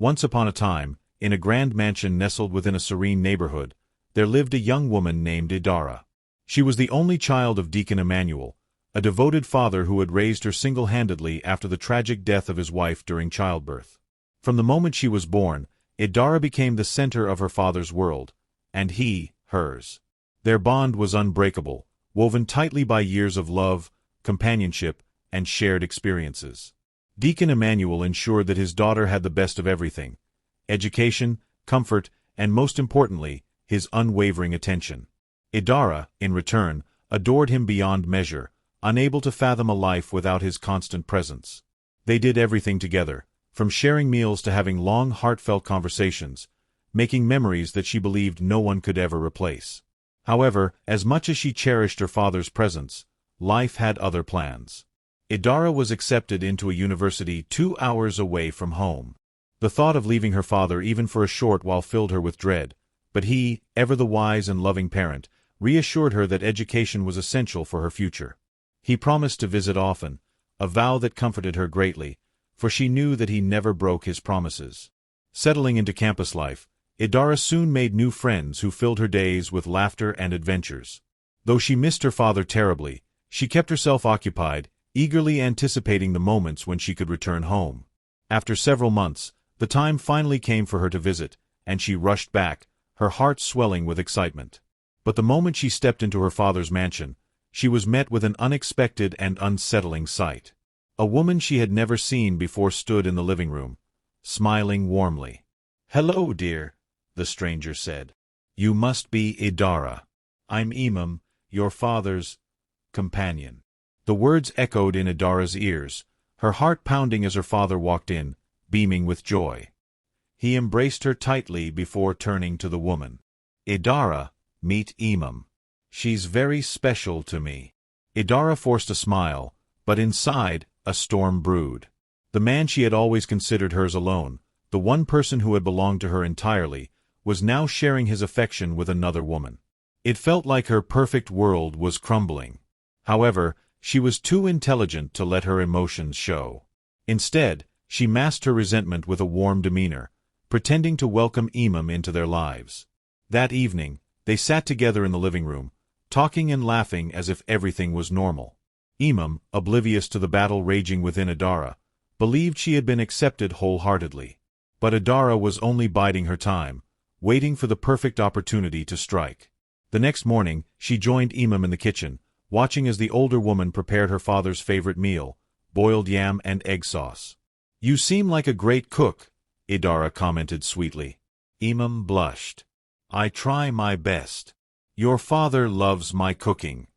Once upon a time, in a grand mansion nestled within a serene neighborhood, there lived a young woman named Idara. She was the only child of Deacon Emmanuel, a devoted father who had raised her single-handedly after the tragic death of his wife during childbirth. From the moment she was born, Idara became the center of her father's world, and he, hers. Their bond was unbreakable, woven tightly by years of love, companionship, and shared experiences. Deacon Emmanuel ensured that his daughter had the best of everything: education, comfort, and most importantly, his unwavering attention. Idara, in return, adored him beyond measure, unable to fathom a life without his constant presence. They did everything together, from sharing meals to having long, heartfelt conversations, making memories that she believed no one could ever replace. However, as much as she cherished her father's presence, life had other plans. Idara was accepted into a university 2 hours away from home. The thought of leaving her father even for a short while filled her with dread, but he, ever the wise and loving parent, reassured her that education was essential for her future. He promised to visit often, a vow that comforted her greatly, for she knew that he never broke his promises. Settling into campus life, Idara soon made new friends who filled her days with laughter and adventures. Though she missed her father terribly, she kept herself occupied, eagerly anticipating the moments when she could return home. After several months, the time finally came for her to visit, and she rushed back, her heart swelling with excitement. But the moment she stepped into her father's mansion, she was met with an unexpected and unsettling sight. A woman she had never seen before stood in the living room, smiling warmly. "Hello, dear," the stranger said. "You must be Idara. I'm Imam, your father's companion." The words echoed in Idara's ears, her heart pounding as her father walked in, beaming with joy. He embraced her tightly before turning to the woman. "Idara, meet Imam. She's very special to me." Idara forced a smile, but inside, a storm brewed. The man she had always considered hers alone, the one person who had belonged to her entirely, was now sharing his affection with another woman. It felt like her perfect world was crumbling. However, she was too intelligent to let her emotions show. Instead, she masked her resentment with a warm demeanor, pretending to welcome Imam into their lives. That evening, they sat together in the living room, talking and laughing as if everything was normal. Imam, oblivious to the battle raging within Idara, believed she had been accepted wholeheartedly. But Idara was only biding her time, waiting for the perfect opportunity to strike. The next morning, she joined Imam in the kitchen, watching as the older woman prepared her father's favorite meal, boiled yam and egg sauce. "You seem like a great cook," Idara commented sweetly. Imam blushed. "I try my best. Your father loves my cooking."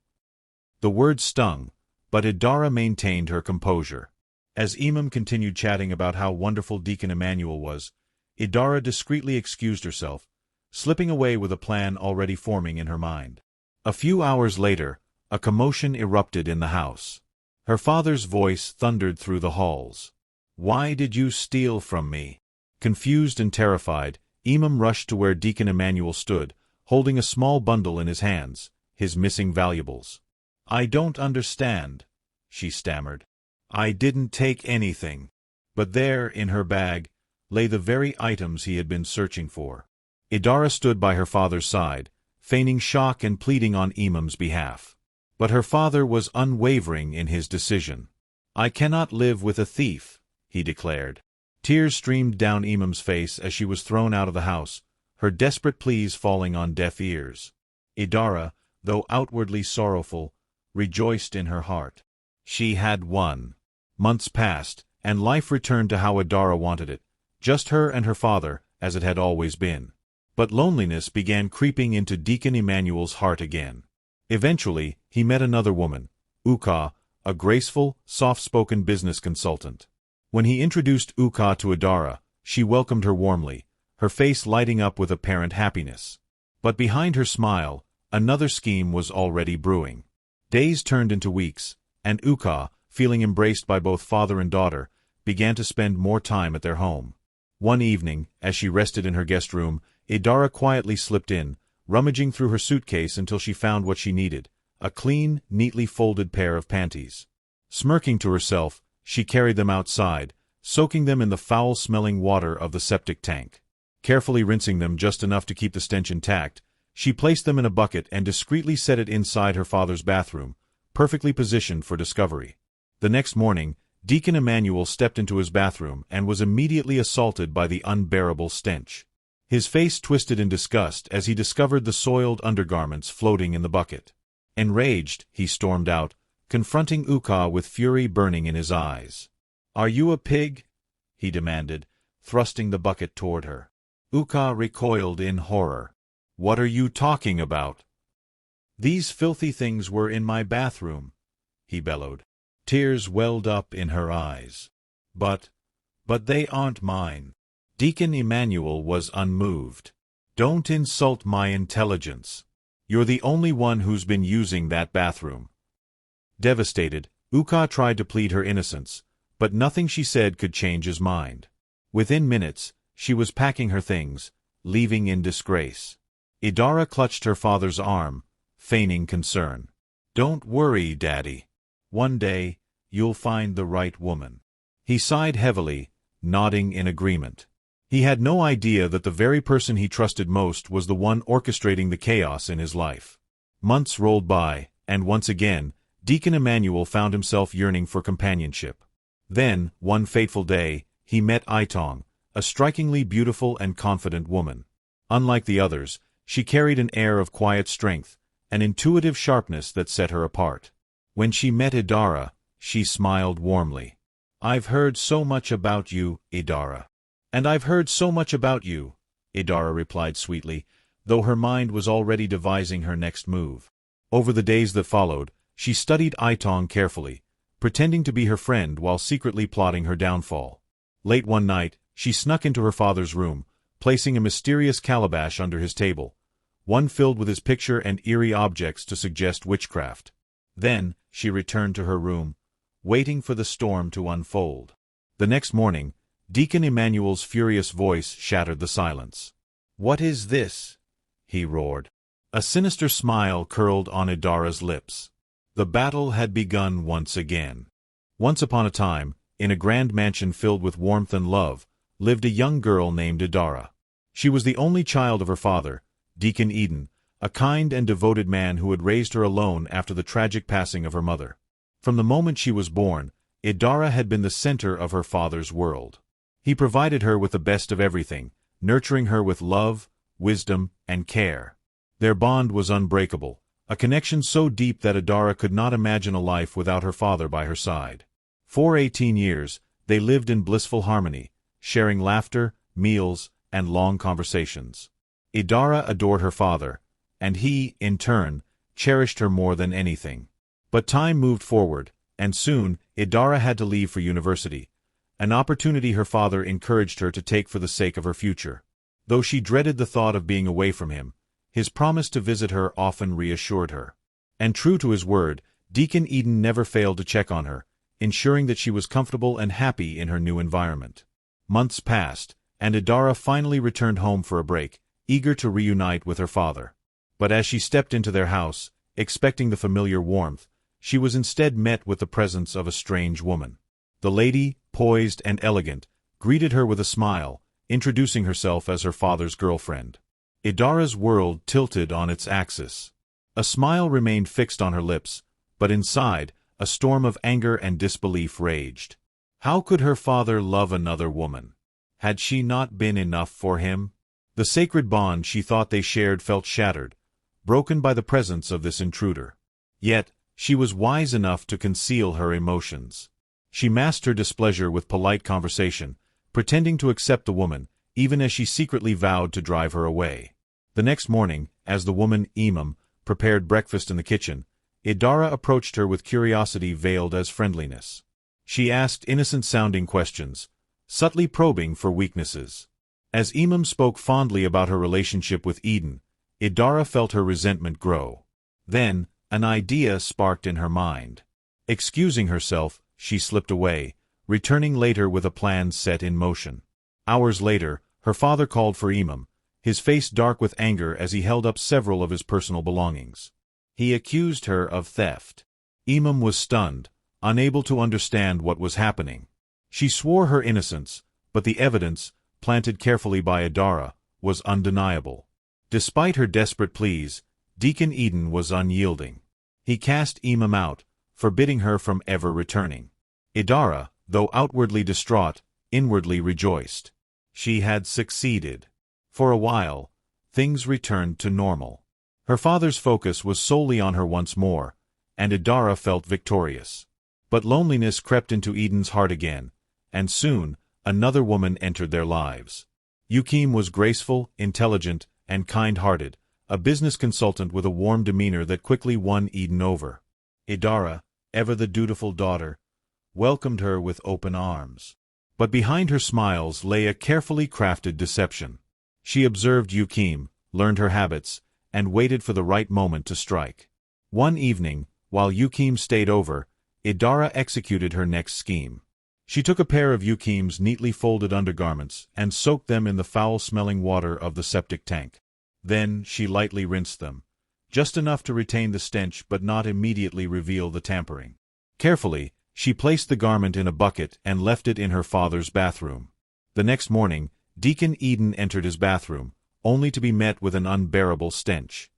The words stung, but Idara maintained her composure. As Imam continued chatting about how wonderful Deacon Emmanuel was, Idara discreetly excused herself, slipping away with a plan already forming in her mind. A few hours later, a commotion erupted in the house. Her father's voice thundered through the halls. "Why did you steal from me?" Confused and terrified, Imam rushed to where Deacon Emmanuel stood, holding a small bundle in his hands, his missing valuables. "I don't understand," she stammered. "I didn't take anything." But there, in her bag, lay the very items he had been searching for. Idara stood by her father's side, feigning shock and pleading on Imam's behalf. But her father was unwavering in his decision. "I cannot live with a thief," he declared. Tears streamed down Imam's face as she was thrown out of the house, her desperate pleas falling on deaf ears. Idara, though outwardly sorrowful, rejoiced in her heart. She had won. Months passed, and life returned to how Idara wanted it, just her and her father, as it had always been. But loneliness began creeping into Deacon Emmanuel's heart again. Eventually, he met another woman, Uka, a graceful, soft-spoken business consultant. When he introduced Uka to Idara, she welcomed her warmly, her face lighting up with apparent happiness. But behind her smile, another scheme was already brewing. Days turned into weeks, and Uka, feeling embraced by both father and daughter, began to spend more time at their home. One evening, as she rested in her guest room, Idara quietly slipped in, rummaging through her suitcase until she found what she needed, a clean, neatly folded pair of panties. Smirking to herself, she carried them outside, soaking them in the foul-smelling water of the septic tank. Carefully rinsing them just enough to keep the stench intact, she placed them in a bucket and discreetly set it inside her father's bathroom, perfectly positioned for discovery. The next morning, Deacon Emmanuel stepped into his bathroom and was immediately assaulted by the unbearable stench. His face twisted in disgust as he discovered the soiled undergarments floating in the bucket. Enraged, he stormed out, confronting Uka with fury burning in his eyes. "Are you a pig?" he demanded, thrusting the bucket toward her. Uka recoiled in horror. "What are you talking about?" "These filthy things were in my bathroom," he bellowed. Tears welled up in her eyes. But they aren't mine." Deacon Emmanuel was unmoved. "Don't insult my intelligence. You're the only one who's been using that bathroom." Devastated, Uka tried to plead her innocence, but nothing she said could change his mind. Within minutes, she was packing her things, leaving in disgrace. Idara clutched her father's arm, feigning concern. "Don't worry, Daddy. One day, you'll find the right woman." He sighed heavily, nodding in agreement. He had no idea that the very person he trusted most was the one orchestrating the chaos in his life. Months rolled by, and once again, Deacon Emmanuel found himself yearning for companionship. Then, one fateful day, he met Aitong, a strikingly beautiful and confident woman. Unlike the others, she carried an air of quiet strength, an intuitive sharpness that set her apart. When she met Idara, she smiled warmly. "I've heard so much about you, Idara." "And I've heard so much about you," Idara replied sweetly, though her mind was already devising her next move. Over the days that followed, she studied Aitong carefully, pretending to be her friend while secretly plotting her downfall. Late one night, she snuck into her father's room, placing a mysterious calabash under his table, one filled with his picture and eerie objects to suggest witchcraft. Then, she returned to her room, waiting for the storm to unfold. The next morning, Deacon Emmanuel's furious voice shattered the silence. "What is this?" he roared. A sinister smile curled on Idara's lips. The battle had begun once again. Once upon a time, in a grand mansion filled with warmth and love, lived a young girl named Idara. She was the only child of her father, Deacon Eden, a kind and devoted man who had raised her alone after the tragic passing of her mother. From the moment she was born, Idara had been the center of her father's world. He provided her with the best of everything, nurturing her with love, wisdom, and care. Their bond was unbreakable, a connection so deep that Idara could not imagine a life without her father by her side. For 18 years, they lived in blissful harmony, sharing laughter, meals, and long conversations. Idara adored her father, and he, in turn, cherished her more than anything. But time moved forward, and soon, Idara had to leave for university, an opportunity her father encouraged her to take for the sake of her future. Though she dreaded the thought of being away from him, his promise to visit her often reassured her. And true to his word, Deacon Eden never failed to check on her, ensuring that she was comfortable and happy in her new environment. Months passed, and Idara finally returned home for a break, eager to reunite with her father. But as she stepped into their house, expecting the familiar warmth, she was instead met with the presence of a strange woman. The lady, poised and elegant, greeted her with a smile, introducing herself as her father's girlfriend. Idara's world tilted on its axis. A smile remained fixed on her lips, but inside, a storm of anger and disbelief raged. How could her father love another woman? Had she not been enough for him? The sacred bond she thought they shared felt shattered, broken by the presence of this intruder. Yet, she was wise enough to conceal her emotions. She masked her displeasure with polite conversation, pretending to accept the woman, even as she secretly vowed to drive her away. The next morning, as the woman, Imam, prepared breakfast in the kitchen, Idara approached her with curiosity veiled as friendliness. She asked innocent-sounding questions, subtly probing for weaknesses. As Imam spoke fondly about her relationship with Eden, Idara felt her resentment grow. Then, an idea sparked in her mind. Excusing herself, she slipped away, returning later with a plan set in motion. Hours later, her father called for Imam, his face dark with anger as he held up several of his personal belongings. He accused her of theft. Imam was stunned, unable to understand what was happening. She swore her innocence, but the evidence, planted carefully by Idara, was undeniable. Despite her desperate pleas, Deacon Eden was unyielding. He cast Imam out, forbidding her from ever returning. Idara, though outwardly distraught, inwardly rejoiced. She had succeeded. For a while, things returned to normal. Her father's focus was solely on her once more, and Idara felt victorious. But loneliness crept into Eden's heart again, and soon, another woman entered their lives. Yukim was graceful, intelligent, and kind-hearted, a business consultant with a warm demeanor that quickly won Eden over. Idara, ever the dutiful daughter, welcomed her with open arms. But behind her smiles lay a carefully crafted deception. She observed Yukim, learned her habits, and waited for the right moment to strike. One evening, while Yukim stayed over, Idara executed her next scheme. She took a pair of Yukim's neatly folded undergarments and soaked them in the foul-smelling water of the septic tank. Then she lightly rinsed them, just enough to retain the stench but not immediately reveal the tampering. Carefully, she placed the garment in a bucket and left it in her father's bathroom. The next morning, Deacon Eden entered his bathroom, only to be met with an unbearable stench.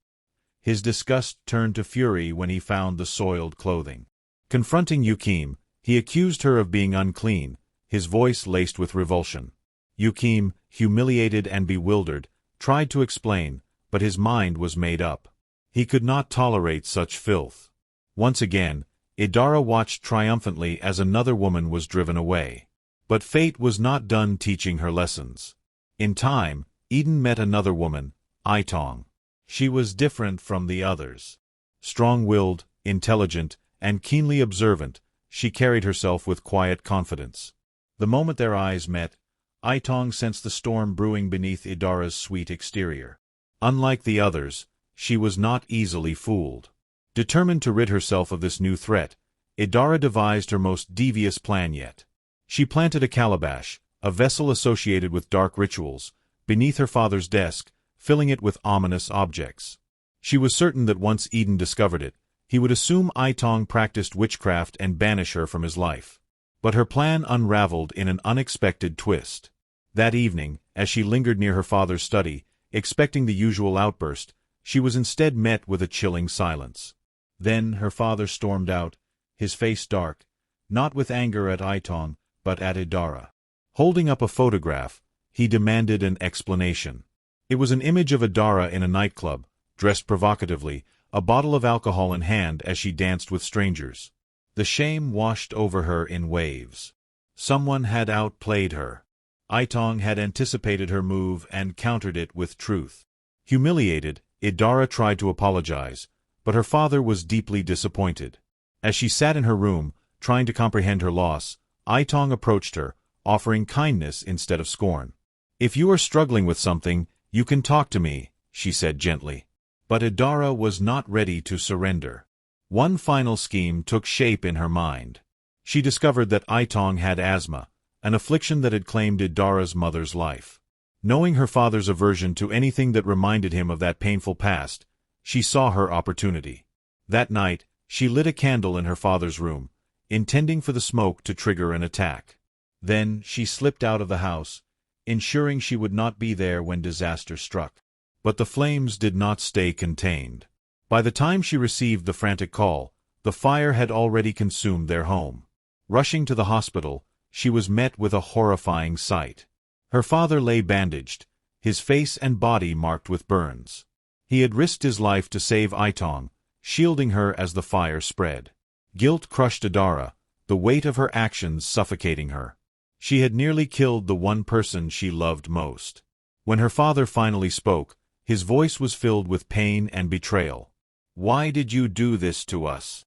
His disgust turned to fury when he found the soiled clothing. Confronting Yukim, he accused her of being unclean, his voice laced with revulsion. Yukim, humiliated and bewildered, tried to explain, but his mind was made up. He could not tolerate such filth. Once again, Idara watched triumphantly as another woman was driven away. But fate was not done teaching her lessons. In time, Eden met another woman, Aitong. She was different from the others. Strong-willed, intelligent, and keenly observant, she carried herself with quiet confidence. The moment their eyes met, Aitong sensed the storm brewing beneath Idara's sweet exterior. Unlike the others, she was not easily fooled. Determined to rid herself of this new threat, Idara devised her most devious plan yet. She planted a calabash, a vessel associated with dark rituals, beneath her father's desk, filling it with ominous objects. She was certain that once Eden discovered it, he would assume Aitong practiced witchcraft and banish her from his life. But her plan unraveled in an unexpected twist. That evening, as she lingered near her father's study, expecting the usual outburst, she was instead met with a chilling silence. Then her father stormed out, his face dark, not with anger at Aitong, but at Idara. Holding up a photograph, he demanded an explanation. It was an image of Idara in a nightclub, dressed provocatively, a bottle of alcohol in hand as she danced with strangers. The shame washed over her in waves. Someone had outplayed her. Aitong had anticipated her move and countered it with truth. Humiliated, Idara tried to apologize, but her father was deeply disappointed. As she sat in her room, trying to comprehend her loss, Aitong approached her, offering kindness instead of scorn. "If you are struggling with something, you can talk to me," she said gently. But Idara was not ready to surrender. One final scheme took shape in her mind. She discovered that Aitong had asthma, an affliction that had claimed Idara's mother's life. Knowing her father's aversion to anything that reminded him of that painful past, she saw her opportunity. That night, she lit a candle in her father's room, intending for the smoke to trigger an attack. Then she slipped out of the house, ensuring she would not be there when disaster struck. But the flames did not stay contained. By the time she received the frantic call, the fire had already consumed their home. Rushing to the hospital, she was met with a horrifying sight. Her father lay bandaged, his face and body marked with burns. He had risked his life to save Aitong, shielding her as the fire spread. Guilt crushed Idara, the weight of her actions suffocating her. She had nearly killed the one person she loved most. When her father finally spoke, his voice was filled with pain and betrayal. "Why did you do this to us?"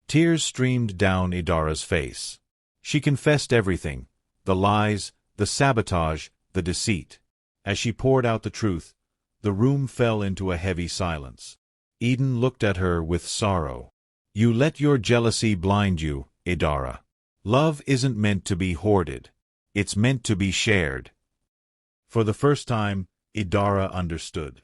Tears streamed down Idara's face. She confessed everything, the lies, the sabotage, the deceit. As she poured out the truth, the room fell into a heavy silence. Eden looked at her with sorrow. "You let your jealousy blind you, Idara. Love isn't meant to be hoarded. It's meant to be shared." For the first time, Idara understood.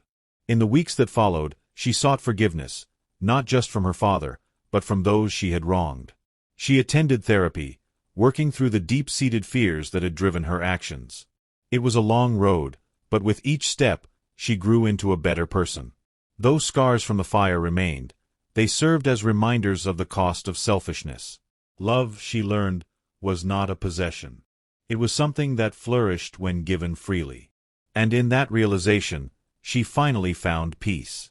In the weeks that followed, she sought forgiveness, not just from her father, but from those she had wronged. She attended therapy, working through the deep-seated fears that had driven her actions. It was a long road, but with each step, she grew into a better person. Though scars from the fire remained, they served as reminders of the cost of selfishness. Love, she learned, was not a possession. It was something that flourished when given freely. And in that realization, she finally found peace.